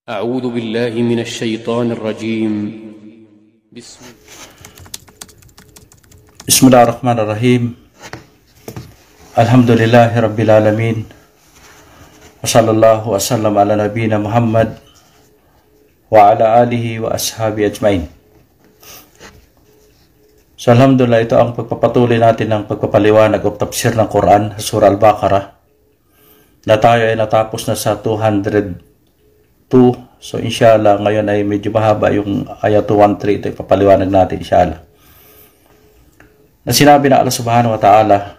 أعوذ بالله من الشيطان الرجيم Bismillahirrahmanirrahim. Alhamdulillahi Rabbil Alamin. Wa sallallahu wa sallam ala nabina Muhammad wa ala alihi wa ashabi ajmain. So alhamdulillah, ito ang pagpapatuloy natin ng pagpapaliwanag o tafsir ng Quran sa Surah Al-Baqarah na tayo ay natapos na sa 202. So inshallah ngayon ay medyo mahaba yung ayat 213. Ito ipapaliwanag natin inshallah. Na sinabi na Allah subhanahu wa ta'ala,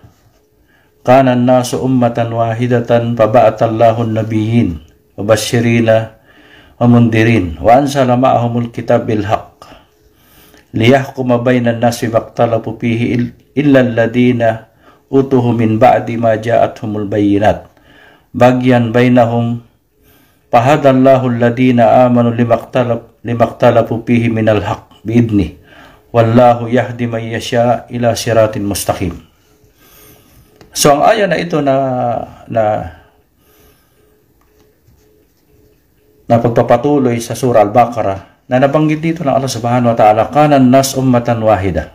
kana an-nasu ummatan wahidatan faba'atallahu an-nabiyyin mubashshirina wa mundirin wa ansala ma'ahumul kitab bil haqq liyahkuma bainan nasi waqtalafu fihi illa alladhina utuhu min ba'di ma ja'atuhumul bayyinat bagyan bainahum fahadallahu alladhina amanu limaqtalafu fihi minal haqq biidni wallahu yahdi man yasha ila siratin mustaqim. So ang aya na ito na pagpapatuloy sa Surah Al-Baqarah na nabanggit dito ng Allah subhanahu wa ta'ala, kanan nas ummatan wahida,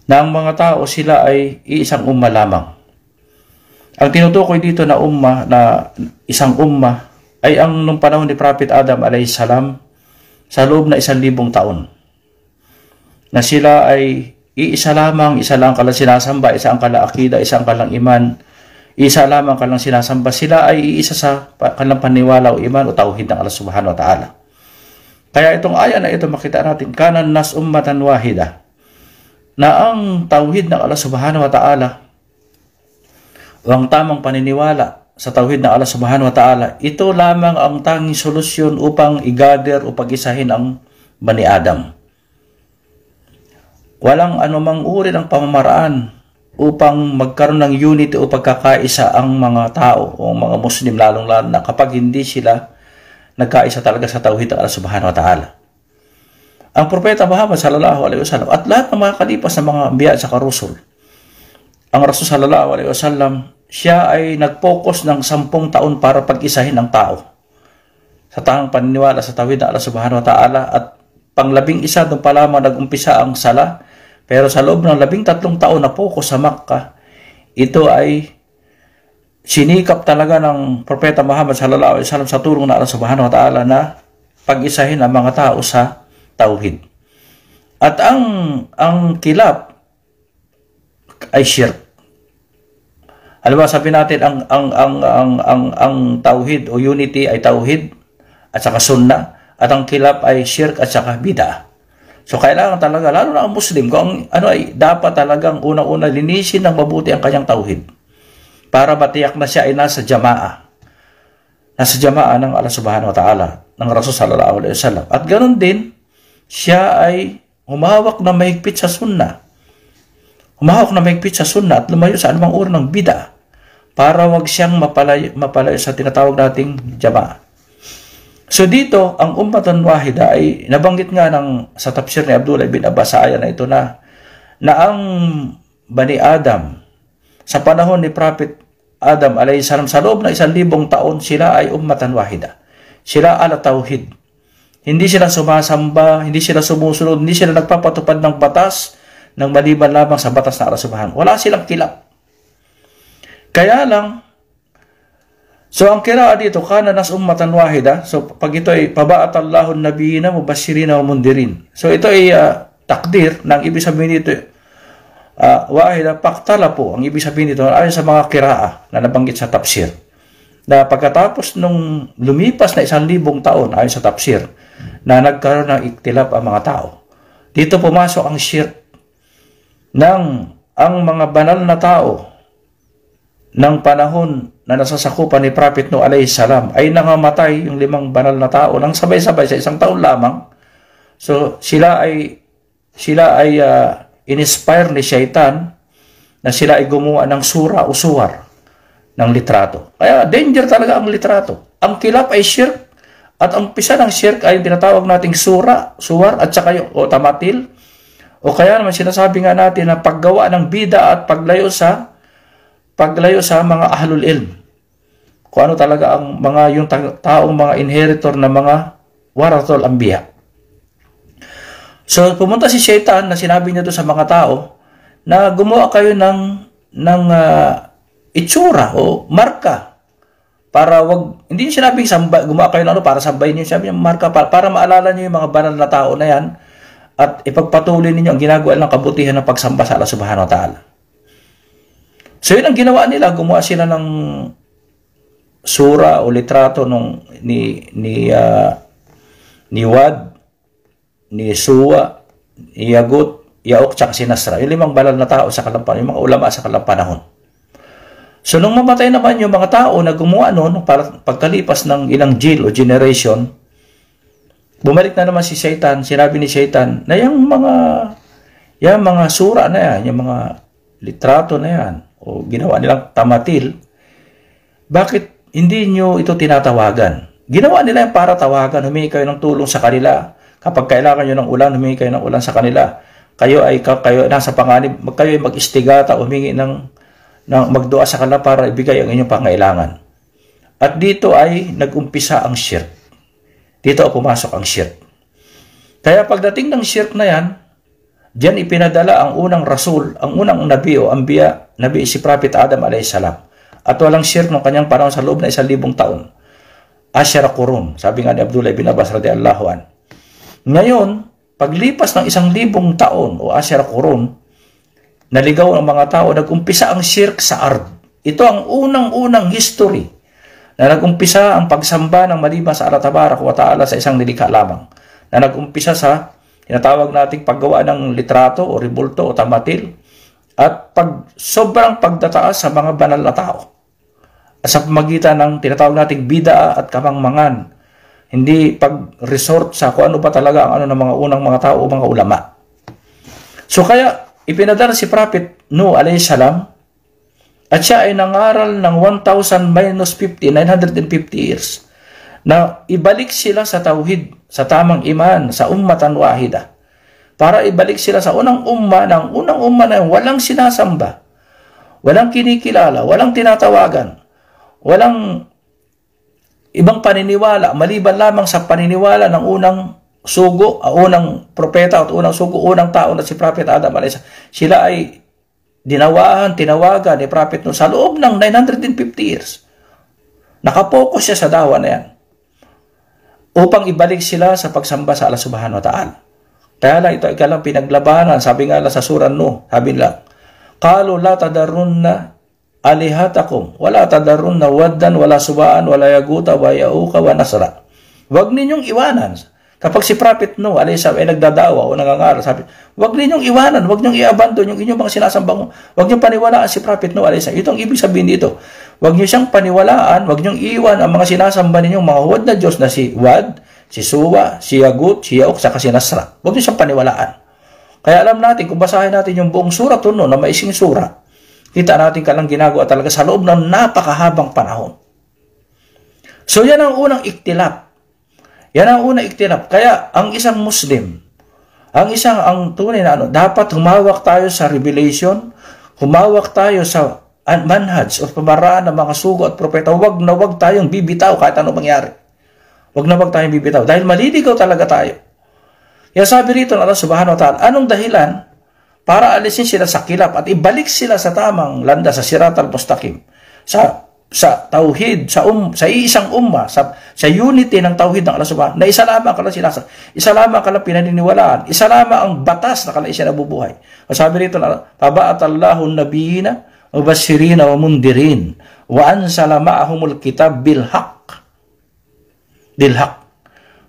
na ang mga tao sila ay isang umma lamang. Ang tinutukoy dito na umma, na isang umma, ay ang nung panahon ni Prophet Adam alayhis salam sa loob na 1,000 taon. Na sila ay iisa lamang, isa lang kalang sinasamba, isa ang kalang akida, isa ang kalang iman, isa lamang kalang sinasamba. Sila ay iisa sa kalang paniwala o iman o tauhid ng Allah subhanahu wa ta'ala. Kaya itong aya na ito makita natin, kanan nas ummatan wahida, na ang tauhid ng Allah subhanahu wa ta'ala o ang tamang paniniwala sa tauhid ng Allah subhanahu wa ta'ala, ito lamang ang tanging solusyon upang i-gather o pag-isahin ang Bani Adam. Walang anumang uri ng pamamaraan upang magkaroon ng unity o pagkakaisa ang mga tao o mga Muslim, lalong-lalo na kapag hindi sila nagkaisa talaga sa tauhid ng Allah subhanahu wa ta'ala. Ang Propeta Muhammad sallallahu alaihi wasallam at lahat ng mga kalipas na mga anbiya at saka rusul, ang Rasul sallallahu alaihi wasallam, siya ay nag-focus ng 10 taon para pag-isahin ang tao sa tamang paniniwala sa tauhid ng Allah subhanahu wa ta'ala, at pang-11 doon pa lamang nag-umpisa ang sala. Pero sa loob ng 13 taon na focus sa Makkah, ito ay sinikap talaga ng Propeta Muhammad sallallahu alaihi wasallam sa tulong ng Allah subhanahu wa ta'ala na pag-isahin ang mga tao sa tauhid. At ang kilap ay shirk. Alam mo, sabi natin ang tauhid o unity ay tauhid at saka sunnah, at ang kilap ay shirk at saka bid'ah. So kailangan talaga, lalo na ang Muslim, kung ano ay dapat talagang unang-una linisin ng mabuti ang kanyang tauhid para matiyak na siya ay nasa jamaa ng Allah subhanahu wa ta'ala, ng Rasul sallallahu alaihi wasallam. At ganoon din, siya ay humahawak na mahigpit sa sunnah. Humahawak na mahigpit sa sunnah at lumayo sa anumang uri ng bid'ah para wag siyang mapalayo sa tinatawag nating jamaa. So dito, ang ummatan wahida ay nabanggit nga sa tafsir ni Abdullah bin Abbas sa aya na ito na ang Bani Adam sa panahon ni Prophet Adam alayhis salam, sa loob ng 1,000 taon, sila ay ummatan wahida. Sila ala tauhid. Hindi sila sumasamba, hindi sila sumusunod, hindi sila nagpapatupad ng batas ng maliban lamang sa batas ng Allah subhanahu. Wala silang kilap. Kaya lang, so ang kiraa dito, kana nas ummatan wahida. So pag ito ay paba'atallahu an-nabiyina mubashshirina wa mundirin. So ito ay takdir, na ang ibig sabihin dito wahida paktala po. Ang ibig sabihin dito ayon sa mga kiraa na nabanggit sa tafsir, na pagkatapos nung lumipas na 1,000 taon ayon sa tafsir, na nagkaroon ng iktilab ang mga tao, dito pumasok ang shirk ng ang mga banal na tao ng panahon na nasasakupan ni Prophet Nuh alayhis salam ay nangamatay yung 5 banal na tao nang sabay-sabay sa 1 taon lamang. So sila ay in-inspire ni Shaitan na sila ay gumawa ng sura o suwar ng litrato. Kaya danger talaga ang litrato. Ang kilap ay shirk, at ang pisa ng shirk ay tinatawag nating suwar at saka yung tamatil, o kaya naman sinasabi nga natin na paggawa ng bida at paglayo sa mga ahlul ilm. kung ano talaga ang mga yung taong mga inheritor na mga warathul anbiya. So pumunta si Satan na sinabi niya doon sa mga tao na gumawa kayo ng itsura o marka para hindi niya sinabing gumawa kayo ng para sambahin niyo, sabi niya marka para maalala niyo yung mga banal na tao na yan at ipagpatuloy ninyo ang ginagawa ng kabutihan ng pagsamba sa Allah Subhanahu wa Ta'ala. So yun ang ginawa nila, gumawa sila ng sura o litrato ni Wad, ni Suwa, ni Yagut, Yaok, tsaka si Nasra. Yung 5 banal na tao sa kalampanan, yung mga ulama sa kalapanahon. So nung mamatay naman yung mga tao na gumawa noon, pagkalipas ng ilang generation, bumalik na naman si Satan. Sinabi ni Satan na yung mga sura na yan, yung mga litrato na yan, o ginawa nilang tamatil, bakit hindi nyo ito tinatawagan? Ginawa nila yung para tawagan, humingi kayo ng tulong sa kanila. Kapag kailangan nyo ng ulan, humingi kayo ng ulan sa kanila. Kayo nasa panganib, kayo ay mag-istigata, humingi magdua sa kanila para ibigay ang inyong pangailangan. At dito ay nag-umpisa ang shirk. Dito pumasok ang shirk. Kaya pagdating ng shirk na yan, diyan ipinadala ang unang rasul, ang unang nabi o anbiya, nabi si Prophet Adam a.s. At walang shirk ng kanyang panahon sa loob na 1,000 taon. Asyara Qurun, sabi nga ni Abdullah ibn Abbas radiyallahu an. Ngayon, paglipas ng 1,000 taon o Asyara Qurun, naligaw ang mga tao, nag-umpisa ang shirk sa ard. Ito ang unang-unang history na nag-umpisa ang pagsamba ng maliban sa Allah Tabarak wa Ta'ala sa isang nilikha lamang. Na nag-umpisa sa tinatawag nating paggawa ng litrato o ribulto o tamatil at sobrang pagdataas sa mga banal na tao. Sa pamagitan ng tinatawag nating bid'a at kamangmangan. Hindi pag-resort sa kung ano ba talaga ang ng mga unang mga tao o mga ulama. So kaya ipinadala si Prophet Nuh alayhi salam at siya ay nangaral ng 950 years na ibalik sila sa tauhid, sa tamang iman, sa ummatan wahida. Para ibalik sila sa unang umma na walang sinasamba, walang kinikilala, walang tinatawagan, walang ibang paniniwala, maliban lamang sa paniniwala ng unang sugo, unang propeta at unang sugo, unang tao na si Prophet Adam a.s. Sila ay tinawagan ni Prophet Nuh sa loob ng 950 years. Nakapokus siya sa dawa na yan upang ibalik sila sa pagsamba sa Allah Subhanahu wa Ta'ala. Kaya lang ito ay kalang pinaglabanan. Sabi nga sa surah Nuh, sabi lang, qalu la tadarunna alihatakum wala tadarunna waddan wala subaan wala yaguta wa yauqa wa nasra. Huwag ninyong iwanan. Kapag si Prophet Nuh alayhi salam ay nagdadawa o nangangaral, sabi, huwag ninyong iwanan, huwag ninyong i-abandon yung inyong mga sinasambang, huwag ninyong paniwalaan si Prophet Nuh alayhi salam. Ito ang ibig sabihin dito. Huwag niyo siyang paniwalaan, huwag niyong iwan ang mga sinasamba ninyong mga huwad na Diyos na si Wad, si Suwa, si Yagut, si Yaok, saka si Nasra. Huwag niyo siyang paniwalaan. Kaya alam natin, kung basahin natin yung buong sura Nuh na maising sura, kita natin kalang ginagawa talaga sa loob ng napakahabang panahon. So yan ang unang iktilap. Yan ang unang iktilap. Kaya ang isang Muslim, ang tunay na dapat humawak tayo sa revelation, humawak tayo sa manhaj o pamaraan ng mga sugo at propeta. Huwag na huwag tayong bibitaw kahit ano mangyari. Huwag na huwag tayong bibitaw. Dahil maliligaw talaga tayo. Kaya sabi rito ng Allah Subhanahu wa Ta'ala, anong dahilan para alisin sila sa kilap at ibalik sila sa tamang landas, sa sirat al-mustaqim, sa tauhid, sa iisang umma, sa unity ng tauhid ng Allah Subhanahu na isa lamang kala sinasa, isa lamang kala pinaniniwalaan, isa lamang ang batas na kala isa nabubuhay. Sabi rito na, taba'atallahu nabiyina mubashirina wa mundirin wa ansala ma'ahumul kitab bilhaq.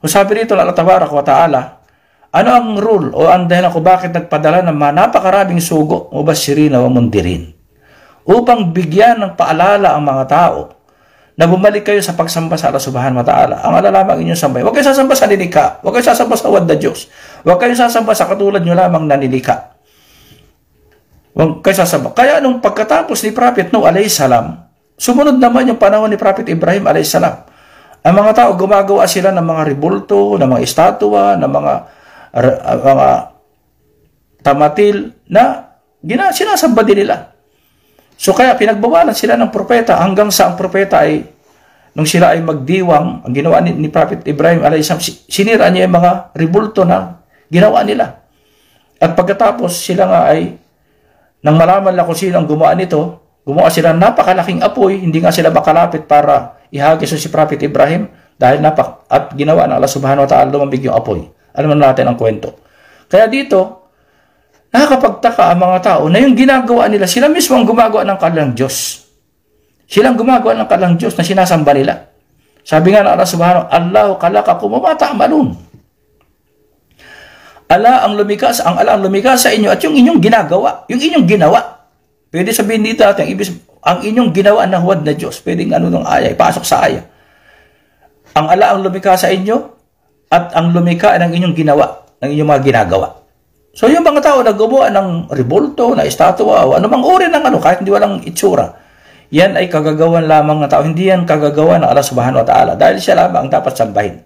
Sabi rito na Allah Tabarak wa Ta'ala, ano ang rule o ang dahilan kung bakit nagpadala ng mga napakaraming sugo, mubashirina wa mundirin? Upang bigyan ng paalala ang mga tao na bumalik kayo sa pagsamba sa Allah Subhanahu wa Ta'ala. Ang alalamang inyong sambay. Huwag kayo sasamba sa nilikha. Huwag kayo sasamba sa wad na Diyos. Huwag kayo sasamba sa katulad nyo lamang na nilikha. Huwag kayo sasamba. Kaya nung pagkatapos ni Prophet Nuh alayhi salam, sumunod naman yung panahon ni Prophet Ibrahim alayhi salam. Ang mga tao gumagawa sila ng mga ribulto, ng mga estatwa, ng mga tamatil na sinasamba din nila. So kaya pinagbawalan sila ng propeta hanggang sa ang propeta ay nung sila ay magdiwang, ang ginawa ni Prophet Ibrahim alayhissalam, sinira niya yung mga ribulto na ginawa nila. At pagkatapos sila nga ay, nang malaman na kung sino ang gumawa nito, gumawa sila ng napakalaking apoy, hindi nga sila makalapit para ihagis si Prophet Ibrahim dahil at ginawa ng Allah subhanahu wa ta'ala lumambig yung apoy. Alam natin ang kwento. Kaya dito, nakakapagtaka ang mga tao na yung ginagawa nila, sila mismo ang gumagawa ng kanilang Diyos. Silang gumagawa ng kanilang Diyos na sinasamba nila. Sabi nga ng Allah subhanahu, Allahu khalaqakum wa ma ta'malun. Allah ang lumikha sa inyo at yung inyong ginagawa, yung inyong ginawa. Pwede sabihin dito natin, ang inyong ginawa na huwad na Diyos. Pwedeng ng aya, ipasok sa aya. Ang Allah ang lumikha sa inyo at ang lumikha ng inyong ginawa, ng inyong mga ginagawa. So yung mga tao na gumawa ng rebulto, na estatwa, o anumang uri ng kahit hindi walang itsura, yan ay kagagawan lamang ng tao. Hindi yan kagagawa ng Allah subhanahu wa ta'ala. Dahil siya lamang ang dapat sambahin.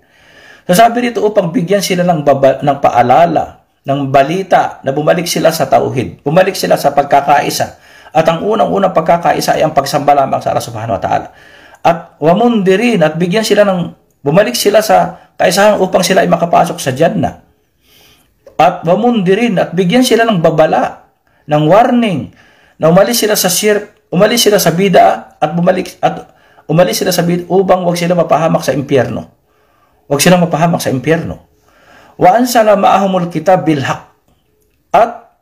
So sabi dito, upang bigyan sila ng paalala, ng balita, na bumalik sila sa tauhid, bumalik sila sa pagkakaisa. At ang unang-unang pagkakaisa ay ang pagsamba lamang sa Allah subhanahu wa ta'ala. At wamundirin, at bigyan sila bumalik sila sa kaisahan upang sila ay makapasok sa Jannah. At wamundirin, at bigyan sila ng babala, ng warning, na umalis sila sa shirk, umalis sila sa bid'a, at umalis sila sa bid'a upang wag sila mapahamak sa impyerno. Wag sila mapahamak sa impyerno. Wa ansala ma'ahumul kitab bil haqq. At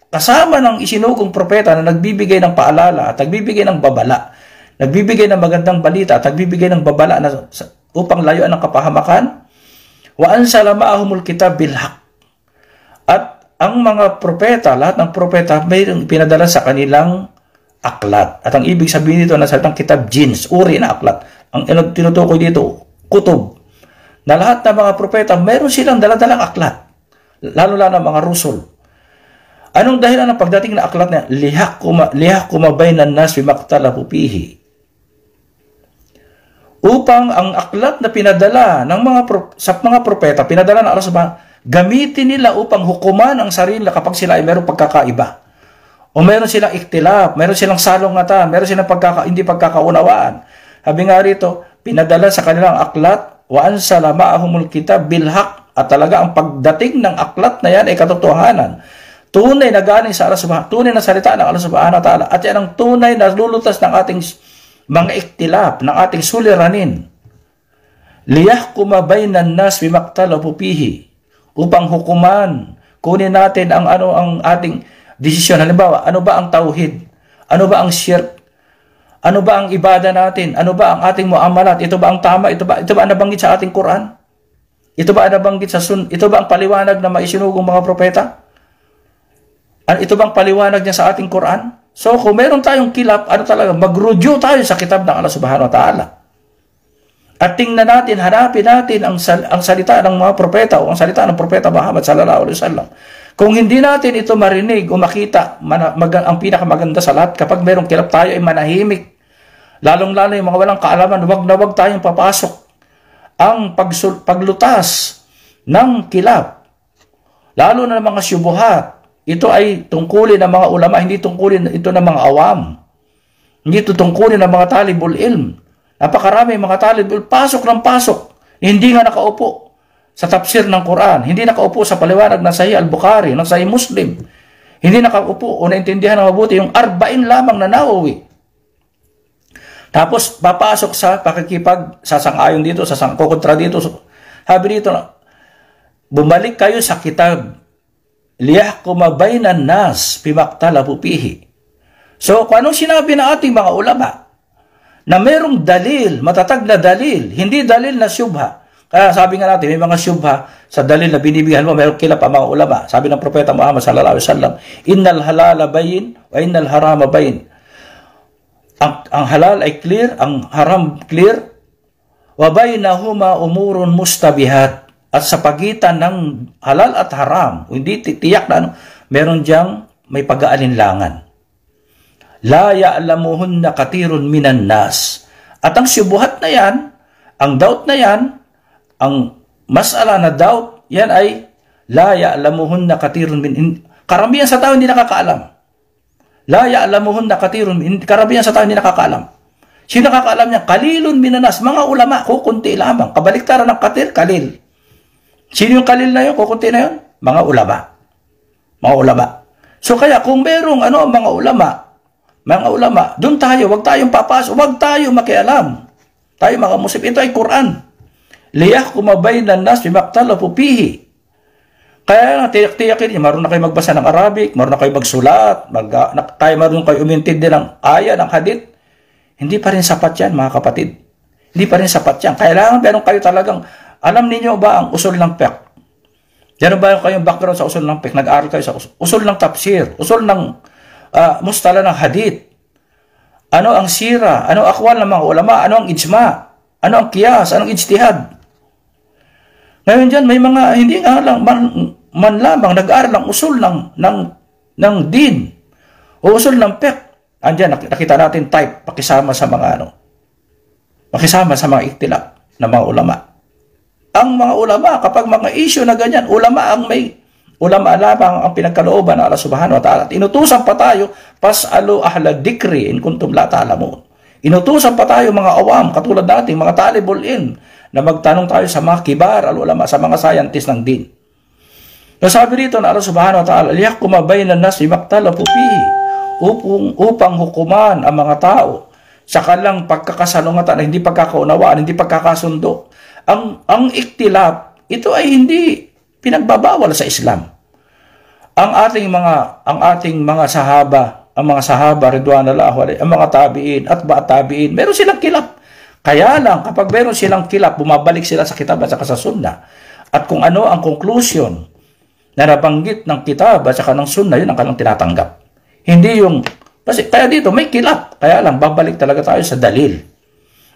kasama ng isinugong propeta na nagbibigay ng paalala at nagbibigay ng babala, nagbibigay ng magandang balita at nagbibigay ng babala upang layuan ng kapahamakan, wa ansala ma'ahumul kitab bil haqq. At ang mga propeta, lahat ng propeta, mayroong pinadala sa kanilang aklat. At ang ibig sabihin dito na salitang kitab jins, uri na aklat. Ang tinutukoy dito, kutub. Na lahat ng mga propeta, mayroon silang daladalang aklat. Lalo-lalo ng mga rusul. Anong dahilan ng pagdating na aklat na liha kumabaynan nas bimaktalabu fihi? Upang ang aklat na pinadala ng sa mga propeta, pinadala ng Allah subhanahu, gamitin nila upang hukuman ang sarili kapag sila ay mayroong pagkakaiba. O mayroon silang iktilap, mayroon silang salungatan, mayroon silang hindi pagkakaunawaan. Sabi nga rito, pinadala sa kanilang aklat, wa ansala ma'ahumul kitab bil haqq, at talaga ang pagdating ng aklat na yan ay katotohanan. Tunay na galing sa Allah subhanahu, tunay na salita ng Allah subhanahu wa ta'ala, at yan ang tunay na lulutas ng ating mga iktilap, ng ating suliranin. Liyahkuma baynan nas bimaktalabu fihi, upang hukuman, kunin natin ang ating desisyon. Halimbawa, ano ba ang tauhid? Ano ba ang shirk? Ano ba ang ibada natin? Ano ba ang ating muamalat? Ito ba ang tama? Ito ba ang nabanggit sa ating Quran? Ito ba ang nabanggit sa Ito ba ang paliwanag na maisinugong mga propeta? Ito ba ang paliwanag niya sa ating Quran? So, kung meron tayong kilap, mag-review tayo sa kitab ng Allah subhanahu wa ta'ala. At tingnan natin, hanapin natin ang salita ng mga propeta o ang salita ng propeta Muhammad sallallahu alaihi wasallam. Kung hindi natin ito marinig o makita, ang pinakamaganda sa lahat, kapag mayroong kilap tayo ay manahimik. Lalong-lalo yung mga walang kaalaman, wag tayong papasok. Ang paglutas ng kilap, lalo na ng mga syubuhat, ito ay tungkulin ng mga ulama, hindi tungkulin ito ng mga awam. Hindi ito tungkulin ng mga talibul ilm. Napakarami mga talibul, pasok ng pasok. Hindi nga nakaupo sa tafsir ng Quran. Hindi nakaupo sa paliwanag ng Sahih al-Bukhari, ng Sahih Muslim. Hindi nakaupo o naintindihan ng mabuti yung 40 lamang na Nawawi. Tapos papasok sa sasang-ayon dito, kukontra dito. Sabi dito, bumalik kayo sa kitab. Liyahkuma baynan nas bimaktalabu fihi. So, kung anong sinabi ng ating mga ulama, na merong dalil, matatag na dalil, hindi dalil na syubha. Kaya sabi nga natin, may mga syubha sa dalil na binibigyan mo, merong kilap ang mga ulama. Sabi ng propeta Muhammad sallallahu alaihi wasallam, innal halala bayin wa innal harama bayin. Ang halal ay clear, ang haram clear, wa bainahuma umurun mustabihat. At sa pagitan ng halal at haram, hindi tiyak na meron diyang may pag-aalinlangan. La ya'lamuhunna katirun minan nas. At ang syubuhat na yan, ang doubt na yan, ang masala na doubt, yan ay la ya'lamuhunna katirun karamihan sa tao hindi nakakaalam. La ya'lamuhunna katirun karamihan sa tao hindi nakakaalam. Sino nakakaalam niya? Kalilun minanas, mga ulama, kukunti lamang. Kabaliktaran ng katir, kalil. Sino yung kalil na yun? Kukunti na yun? Mga ulama. Mga ulama. So kaya kung merong mga ulama, doon tayo, wag tayong papasok, wag tayo makialam. Tayo mga Muslim, ito ay Quran. Liyahkuma baynan nas bimaktalafu fihi. Kaya tiyak-tiyakin niyo, marunong na kayo magbasa ng Arabic, marunong na kayo magsulat, marunong kayo umintindi ng aya, ng hadith. Hindi pa rin sapat yan, mga kapatid. Hindi pa rin sapat yan. Kailangan meron kayo talagang, alam niyo ba ang usul ng fiqh? Meron ba kayong background sa usul ng fiqh? Nag-aaral kayo sa usul ng tafsir, usul ng mustala ng hadith. Ano ang sira? Ano ang akwal ng mga ulama? Ano ang ijma? Ano ang qiyas? Ano ang ijtihad? Ngayon dyan, may mga hindi nga lang man lamang nag-aaral ng usul ng din o usul ng fiqh. Andiyan, nakita natin type, pakisama sa mga pakisama sa mga iktilaf ng mga ulama. Ang mga ulama, kapag mga issue na ganyan, ulama lamang ang pinagkalooban ng Allah subhanahu wa ta'ala. At inutusan pa tayo, pas'alu ahla dikri in kuntum la ta'lamun. Inutusan pa tayo mga awam, katulad natin, mga talibul ilm, na magtanong tayo sa mga kibar al-ulama, sa mga scientist ng din. Nasabi rito na Allah subhanahu wa ta'ala, liyahkuma baynan nas bimaktalafu fihi, upang hukuman ang mga tao sa kalang pagkakasalungatan, hindi pagkakaunawaan, hindi pagkakasundo. Ang iktilaf, ito ay hindi pinagbabawal sa Islam. Ang ating mga sahaba ridwanullah alaihim, ang mga tabi'in at tabi'in, meron silang kilap. Kaya lang, kapag meron silang kilap, bumabalik sila sa kitab at sa sunnah. At kung ano ang conclusion na nabanggit ng kitab at ng sunnah, yun ang kanilang tinatanggap. Hindi yung, kasi kaya dito may kilap. Kaya lang, babalik talaga tayo sa dalil.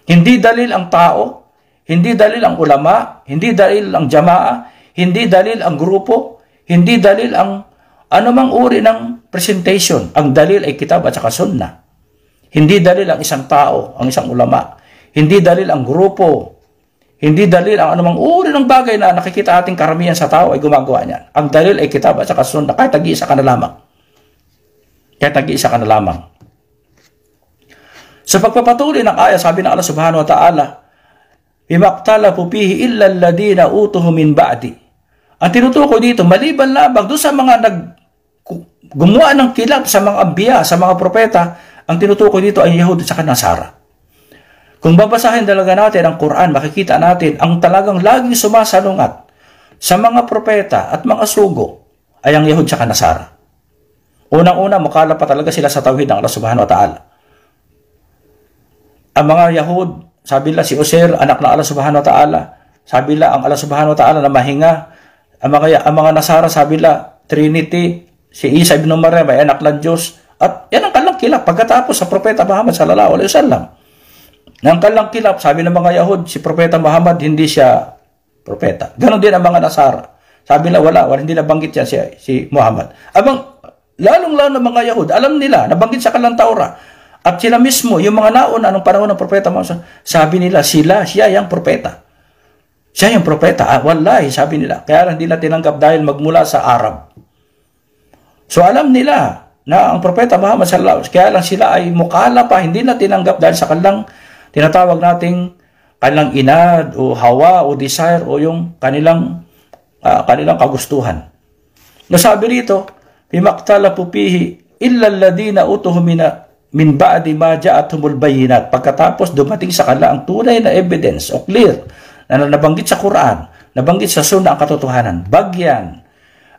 Hindi dalil ang tao, hindi dalil ang ulama, hindi dalil ang jamaa, hindi dalil ang grupo, hindi dalil ang anumang uri ng presentation. Ang dalil ay kitab at sunnah. Hindi dalil ang isang tao, ang isang ulama. Hindi dalil ang grupo. Hindi dalil ang anumang uri ng bagay na nakikita ating karamihan sa tao ay gumagawa niyan. Ang dalil ay kitab at sunnah, kahit nag-iisa ka na lamang. Kahit nag-iisa ka na lamang. Sa pagpapatuloy ng aya, sabi ng Allah subhanahu wa ta'ala, bimaktalafu fihi illa alladhina utuhu min ba'di. Ang tinutukoy dito, maliban lamang doon sa mga gumawa ng kilap sa mga ambiya, sa mga propeta, ang tinutukoy dito ay Yahud at Nasara. Kung babasahin talaga natin ang Quran, makikita natin ang talagang laging sumasalungat sa mga propeta at mga sugo ay ang Yahud at Nasara. Unang-una, mukala pa talaga sila sa tawhid ng Allah subhanahu wa ta'ala. Ang mga Yahud, sabi nila si Uzair, anak ng Allah subhanahu wa ta'ala. Sabi nila ang Allah subhanahu wa ta'ala na mahinga. Ang mga Nasara, sabi nila Trinity, si Isa ibn Maryam ay anak ng Diyos. At yan ang kanilang kilap pagkatapos sa propeta Muhammad sallallahu alaihi wasallam. Nang kanilang kilap, sabi ng mga Yahud, si propeta Muhammad hindi siya propeta. Ganon din ang mga Nasara. Sabi nila wala hindi nabanggit yan si Muhammad. Lalong-lalo ng mga Yahud, alam nila, nabanggit sa kanilang Taura. At sila mismo, yung mga nauna nung panahon ng propeta Muhammad, sabi nila siya yung propeta. Siya yung propeta. Wallahi, sabi nila. Kaya hindi na tinanggap dahil magmula sa Arab. So alam nila na ang propeta Muhammad sallallahu alaihi wasallam, kaya lang sila ay mukala pa, hindi na tinanggap dahil sa kanilang tinatawag nating kanilang inad o hawa o desire o yung kanilang kagustuhan. Nasabi rito, bimaktalafu fihi illa alladhina utuhu min ba'di ma ja'atuhumul bayyinat. Pagkatapos dumating sa kanila ang tunay na evidence o clear na nabanggit sa Quran, nabanggit sa sunnah ang katotohanan. Bagyan.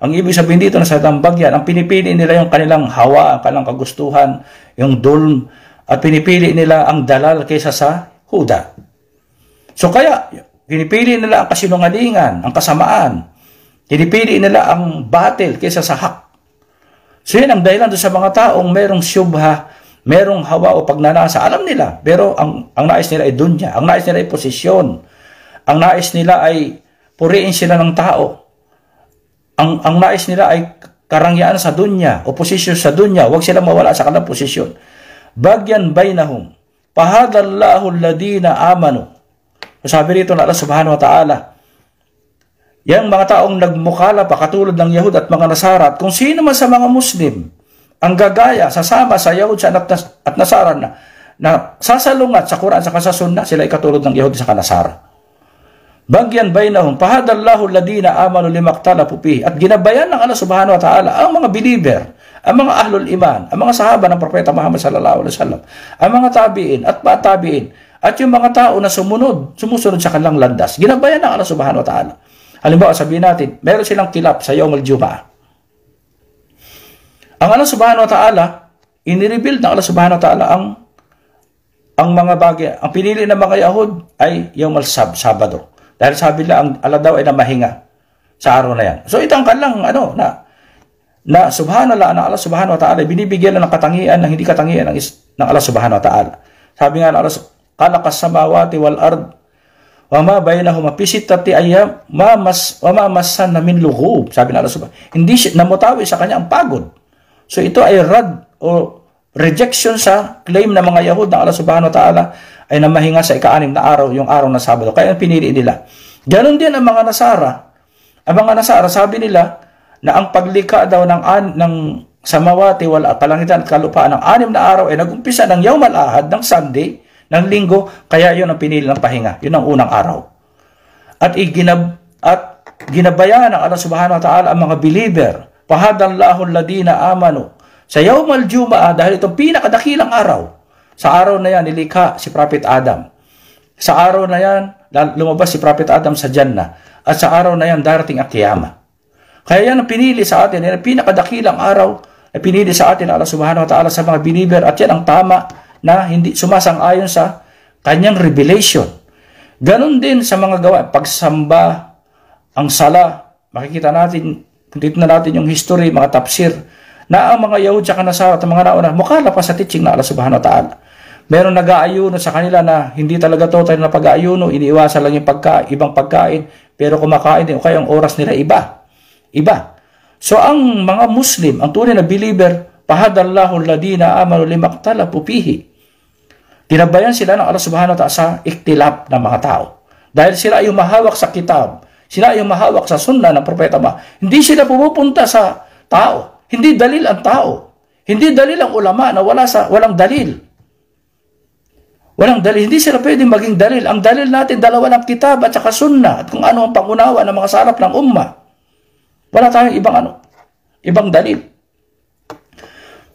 Ang ibig sabihin dito na sa bagyan, ang pinipili nila yung kanilang hawa, ang kanilang kagustuhan, yung dulm, at pinipili nila ang dalal kaysa sa huda. So kaya, pinipili nila ang kasinungalingan, ang kasamaan. Pinipili nila ang batil kaysa sa hak. So yan ang dahilan doon sa mga taong merong syubha, merong hawa o pagnanasa. Alam nila, pero ang nais nila ay dunya, ang nais nila ay posisyon, ang nais nila ay puriin sila ng tao. Ang nais nila ay karangyaan sa dunya o posisyon sa dunya. Huwag sila mawala sa kanilang posisyon. Bagyan bainahum. Pahadallahu alladhina amanu. Sabi rito na Allah subhanahu wa ta'ala, yang mga taong nagmukala pa katulad ng Yahud at mga Nasara, at kung sino man sa mga Muslim ang gagaya, sasama sa Yahud at Nasara na sasalungat sa Quran sa Sunnah, sila ay katulad ng Yahudi sa Nasara. Bagyan bainahum fahadallahu alladina amanu limaktalafu fihi, at ginabayan ng Allah subhanahu wa ta'ala ang mga believer, ang mga ahlul iman, ang mga sahaba ng propeta Muhammad sallallahu alaihi wasallam, ang mga tabi'in at patabi'in, at yung mga tao na sumusunod sa kanilang landas. Ginabayan ng Allah subhanahu wa ta'ala. Halimbawa, sabihin natin, meron silang kilap sa Yawm al-Jum'ah. Ang Allah subhanahu wa ta'ala, inireveal ng Allah subhanahu wa ta'ala ang mga bagay. Ang pinili ng mga Yahud ay Yawm al-Sabado. Dahil sabi nila, ang Allah daw ay namahinga sa araw na yan. So ito ang kanilang na subhanallah, na Allah subhanahu wa ta'ala, binibigyan ng katangian ng hindi katangian ng Allah subhanahu wa ta'ala. Sabi nga ng Allah, khalaqa samawati wal ard wa ma bainahuma fi sittati ayyam wa ma massanna min lughub. Sabi ng Allah subhanahu, hindi namutawi sa kanya ang pagod. So ito ay rad o rejection sa claim ng mga Yahud na Allah subhanahu wa ta'ala ay namahinga sa ika-6 na araw, yung araw na Sabado. Kaya pinili nila. Ganon din ang mga Nasara. Ang mga Nasara, sabi nila na ang paglikha daw ng samawati wal kalangitan at kalupaan ng 6 na araw ay nag-umpisa ng Yawm al-Ahad, ng Sunday, ng Linggo, kaya yun ang pinili ng pahinga. Yun ang unang araw. At ginabayan ng Allah subhanahu wa ta'ala ang mga believer. Fahadallahu alladina amanu sa Yawm al-Jum'ah, dahil itong pinakadakilang araw. Sa araw na yan, nilikha si Prophet Adam. Sa araw na yan, lumabas si Prophet Adam sa Jannah. At sa araw na yan, darating ang Kiyama. Kaya yan ang pinili sa atin. Yan ang pinakadakilang araw na pinili sa atin Allah subhanahu wa ta'ala sa mga believer. At yan ang tama na hindi sumasang-ayon sa kanyang revelation. Ganon din sa mga gawa. Pagsamba, ang sala. Makikita natin, kung titignan natin yung history, mga tafsir, na ang mga Yahud sa Nasara at mga nauna, mukha pa sa teaching na Allah subhanahu wa ta'ala. Meron nag-aayuno sa kanila na hindi talaga total na pag-aayuno, iniiwasan lang yung ibang pagkain, pero kumakain din, o kaya ang oras nila iba. So ang mga Muslim, ang tunay na believer, fahadallahu alladina amanu limaktalafu fihi. Tinabayan sila ng Allah subhanahu wa ta'ala sa iktilap ng mga tao. Dahil sila ay humahawak sa kitab, sila ay humahawak sa sunnah ng propeta Muhammad. Hindi sila pumupunta sa tao. Hindi dalil ang tao. Hindi dalil ang ulama na walang dalil. Walang dalil. Hindi sila pwedeng maging dalil. Ang dalil natin, dalawa ng kitab at saka sunnah at kung ano ang pangunawa ng mga salaf ng ummah. Wala tayong ibang dalil.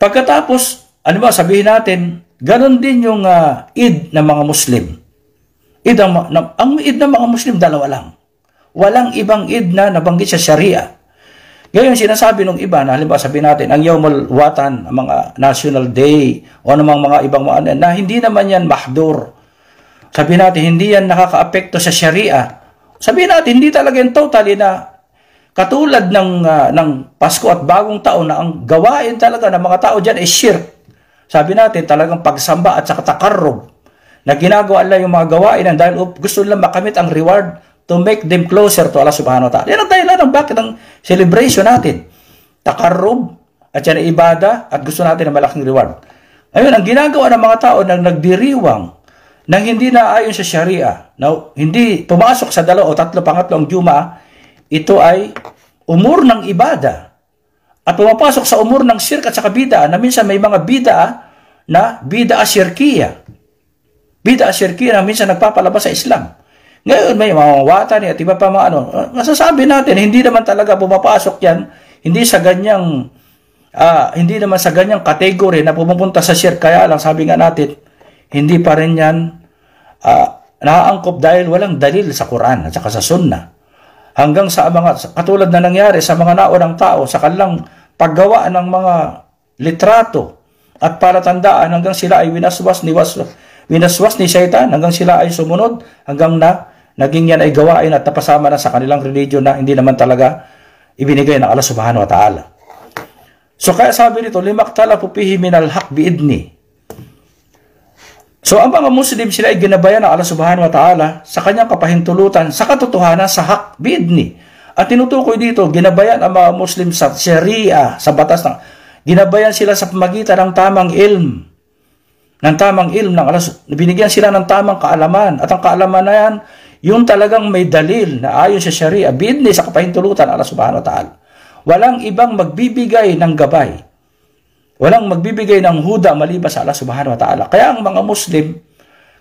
Pagkatapos, ano ba, sabihin natin, ganon din yung Eid ng mga Muslim. Ang Eid ng mga Muslim, dalawa lang. Walang ibang Eid na nabanggit sa Sharia. Ngayon, sinasabi ng iba, na halimbawa sabihin natin, ang Yawmul Watan, ang mga National Day, o namang mga ibang mga na hindi naman yan mahdur. Sabihin natin, hindi yan nakaka-apekto sa Sharia. Sabihin natin, hindi talaga yung totally na katulad ng Pasko at Bagong Taon na ang gawain talaga ng mga tao dyan ay shirk. Sabi natin, talagang pagsamba at saka takarrub na ginagawa lang yung mga gawain dahil gusto lang makamit ang reward to make them closer to Allah subhanahu wa ta'ala. Yan ang dahilan ng bakit ang celebration natin. Takarrub at yan ay ibada at gusto natin ng malaking reward. Ngayon, ang ginagawa ng mga tao na nagdiriwang nang hindi naayon sa Sharia, na hindi pumasok sa 2 o 3 pangatlong Juma, ito ay umur ng ibada. At pumapasok sa umur ng shirk at saka bida, na minsan may mga bida na bida shirkiya. Bida shirkiya na minsan nagpapalabas sa Islam. Ngayon may mga watan at iba pa mga masasabi natin, hindi naman talaga pumapasok yan, hindi naman sa ganyang kategory na pumupunta sa shirk. Kaya lang sabi nga natin, hindi pa rin yan naaangkop dahil walang dalil sa Quran at saka sa Sunnah. Hanggang sa mga katulad na nangyari sa mga naunang tao sa kanilang paggawa ng mga litrato at palatandaan hanggang sila ay winaswas ni Shaitan, hanggang sila ay sumunod, hanggang naging yan ay gawain at napasama na sa kanilang religion na hindi naman talaga ibinigay ng Allah subhanahu wa ta'ala. So kaya sabi nito, limaktalafu fihi minal haq biidni. So ang mga Muslim, sila ay ginabayan ng Allah subhanahu wa ta'ala sa kanyang kapahintulutan, sa katotohanan, sa haq biidni. At tinutukoy dito, ginabayan ang mga Muslim sa Sharia, sa batas ng, ginabayan sila sa pamagitan ng tamang ilm. Ng tamang ilm ng Allah, binigyan sila ng tamang kaalaman. At ang kaalaman na yan, yung talagang may dalil na ayon sa Sharia, bidni sa kapahintulutan Allah subhanahu wa ta'ala. Walang ibang magbibigay ng gabay Walang magbibigay ng huda maliban sa Allah subhanahu wa ta'ala. Kaya ang mga Muslim,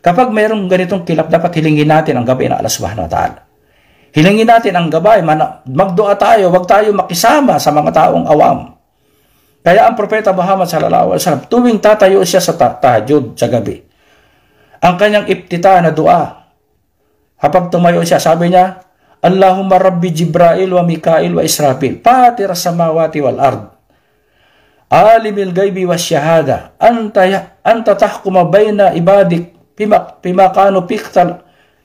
kapag mayroong ganitong kilap, dapat hilingin natin ang gabay ng Allah subhanahu wa ta'ala. Hilingin natin ang gabay, magdua tayo, wag tayo makisama sa mga taong awam. Kaya ang Propeta Muhammad sallallahu alaihi wasallam, tuwing tatayo siya sa tahajjud sa gabi, ang kanyang iftitah na dua, kapag tumayo siya, sabi niya, Allahumma Rabbi Jibrail wa Mikail wa Israfil, Fatir samawati wal ard, Alimil gaybi wa syahada, anta tahkuma bayna ibadik, pima kanu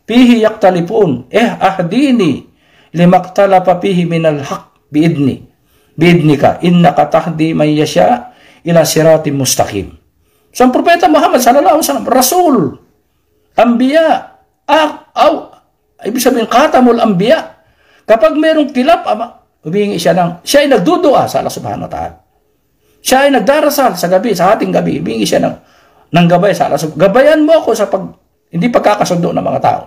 fihi yaktalipun, ahdini limaktalafa fihi minal haq biidnika, innaka tahdi man yasha ila siratim mustaqim. So, ang Propeta Muhammad sallallahu alaihi wasallam, Rasul, Anbiya, ibig sabihin, Khatamul Anbiya. Kapag mayroong kilap, humingi siya ay nagdudua sa Allah subhanahu wa ta'ala. Siya ay nagdarasal sa gabi, sa ating gabi, humingi siya ng gabay sa Allah. Gabayan mo ako sa hindi pagkakasundo ng mga tao.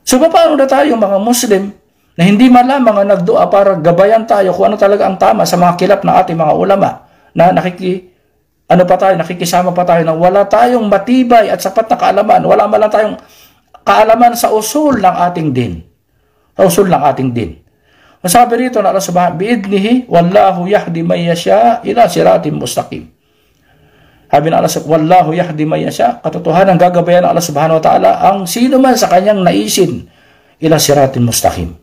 So, paano na tayo mga Muslim na hindi malamang ang nagdua para gabayan tayo kung ano talaga ang tama sa mga kilap ng ating mga ulama na nakikisama pa tayo na wala tayong matibay at sapat na kaalaman, wala man lang tayong kaalaman sa usul ng ating din. Sa usul ng ating din. Masabi rito na Allah subhanahu biidnihi wallahu yahdi man yasha ila siratim mustaqim. Sabi na Allah, wallahu yahdi man yasha, katotohanan gagabayan ng Allah subhanahu wa ta'ala ang sino man sa kanyang naisin ila siratim mustaqim.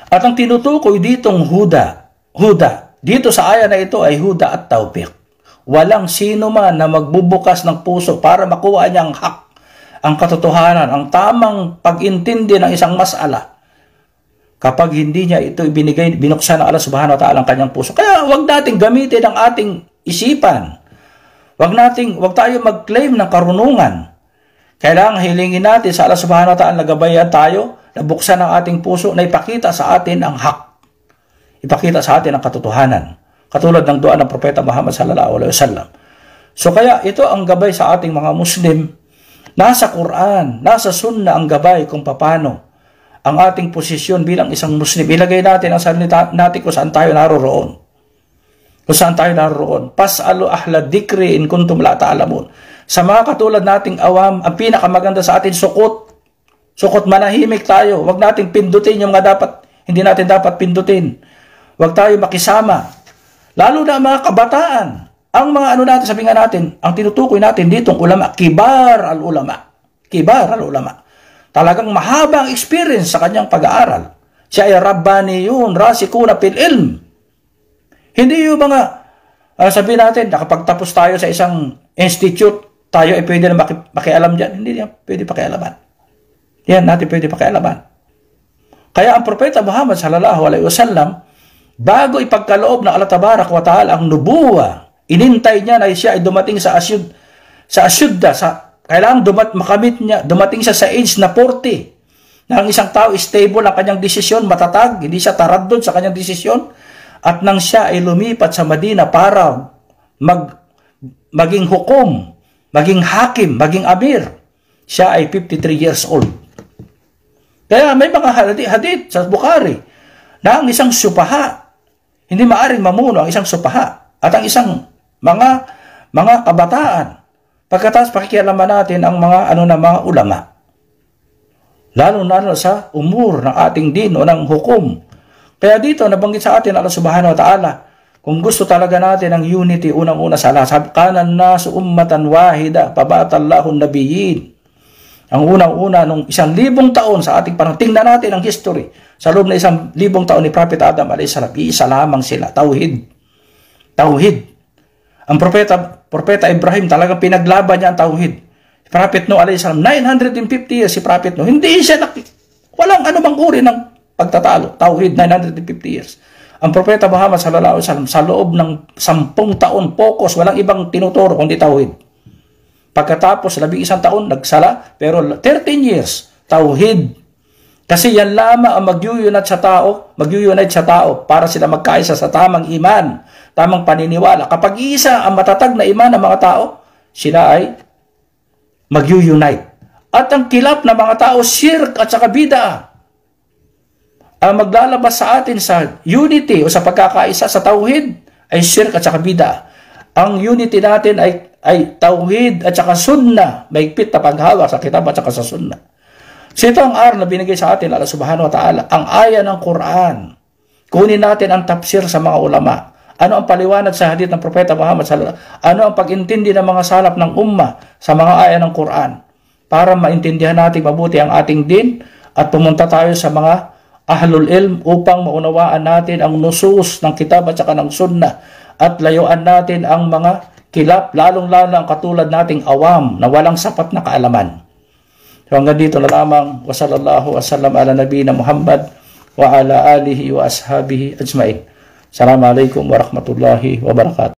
At ang tinutukoy ditong huda, dito sa aya na ito ay huda at tawfiq. Walang sino man na magbubukas ng puso para makuha niya ang hak, ang katotohanan, ang tamang pag-intindi ng isang mas'ala kapag hindi niya ito binuksan ng Allah subhanahu wa ta'ala ang kanyang puso. Kaya wag nating gamitin ang ating isipan. Wag tayo mag-claim ng karunungan. Kailangan hilingin natin sa Allah subhanahu wa ta'ala na gabayan tayo, na buksan ang ating puso, na ipakita sa atin ang hak. Ipakita sa atin ang katotohanan. Katulad ng dua ng Propeta Muhammad sallallahu alaihi wasallam. So kaya ito ang gabay sa ating mga Muslim. Nasa Quran, nasa Sunnah ang gabay kung paano ang ating posisyon bilang isang Muslim. Ilagay natin ang sarili natin kung saan tayo naroroon. Kung saan tayo naroroon. Pas'alu ahla dikri in kuntum la ta'lamun. Sa mga katulad nating awam, ang pinakamaganda sa atin, sukot. Sukot, manahimik tayo. Huwag nating pindutin yung mga hindi natin dapat pindutin. Huwag tayo makisama. Lalo na mga kabataan. Ang mga natin, sabi nga natin, ang tinutukoy natin ditong ulama, kibar al-ulama. Kibar al-ulama. Talagang mahabang experience sa kanyang pag-aaral. Siya ay rabbaniyun, rasikuna fil ilm. Hindi yung mga, sabi natin, nakapagtapos tayo sa isang institute, tayo ay pwede na makialam dyan. Hindi niya pwede pakialaman. Yan, natin pwede pakialaman. Kaya ang Propeta Muhammad sallallahu alaihi wasallam, bago ipagkaloob ng Allah tabarak wa ta'ala ang nubuwa, inintay niya na siya ay dumating sa asyudda, kailangan dumating siya sa age na 40, na ang isang tao stable ang kanyang desisyon, matatag, hindi siya taraddod sa kanyang desisyon, at nang siya ay lumipat sa Madina para maging hukom, maging hakim, maging amir, siya ay 53 years old. Kaya may mga hadith sa Bukhari na ang isang supaha, hindi maaring mamuno ang isang supaha, at ang isang mga kabataan. Pagkatapos pakikialaman natin ang mga mga ulama. Lalo sa umur ng ating din o ng hukom. Kaya dito nabanggit sa atin Allah subhanahu wa ta'ala, kung gusto talaga natin ang unity, unang-una sa Allah, kanan nasu ummatan wahida, pabatallahu nabiyyin. Ang unang-una nung 1,000 taon sa ating panahon, tingnan natin ang history. Sa loob na 1,000 taon ni Prophet Adam a.s. iisa lamang sila, tauhid. Tauhid. Ang Propeta Ibrahim talagang pinaglaban niya ang tauhid. Prophet Noah a.s. 950 years si Prophet Noah. Hindi siya walang anumang uri ng pagtatalo. Tauhid, 950 years. Ang Propeta Muhammad sallallahu alaihi wasallam sa loob ng 10 taon, focus, walang ibang tinuturo kundi tauhid. Pagkatapos, 11 taon, nagsala, pero 13 years, tauhid. Kasi yan lamang ang mag-unite sa tao para sila magkaisa sa tamang iman, tamang paniniwala. Kapag isa ang matatag na iman ng mga tao, sila ay mag-unite. At ang kilap ng mga tao, shirk at saka bid'ah, ang maglalabas sa atin sa unity o sa pagkakaisa sa tauhid ay shirk at saka bid'ah. Ang unity natin ay tauhid at saka sunnah, mahigpit na paghawa sa kitab at saka sa sunnah. So ito ang aral na binigay sa atin Allah subhanahu wa ta'ala, ang aya ng Quran. Kunin natin ang tafsir sa mga ulama. Ano ang paliwanag sa hadith ng Propeta Muhammad sallallahu alaihi wasallam? Ano ang pag-intindi ng mga salaf ng ummah sa mga aya ng Quran? Para maintindihan natin mabuti ang ating din at pumunta tayo sa mga ahlul ilm upang maunawaan natin ang nusus ng kitab at saka ng sunnah at layuan natin ang mga kilap, lalong-lalo ang katulad nating awam na walang sapat na kaalaman. So hanggang dito na lamang. Wa sallallahu wa sallam ala nabiyina Muhammad wa ala alihi wa ashabihi ajmain. Assalamualaikum warahmatullahi wabarakatuh.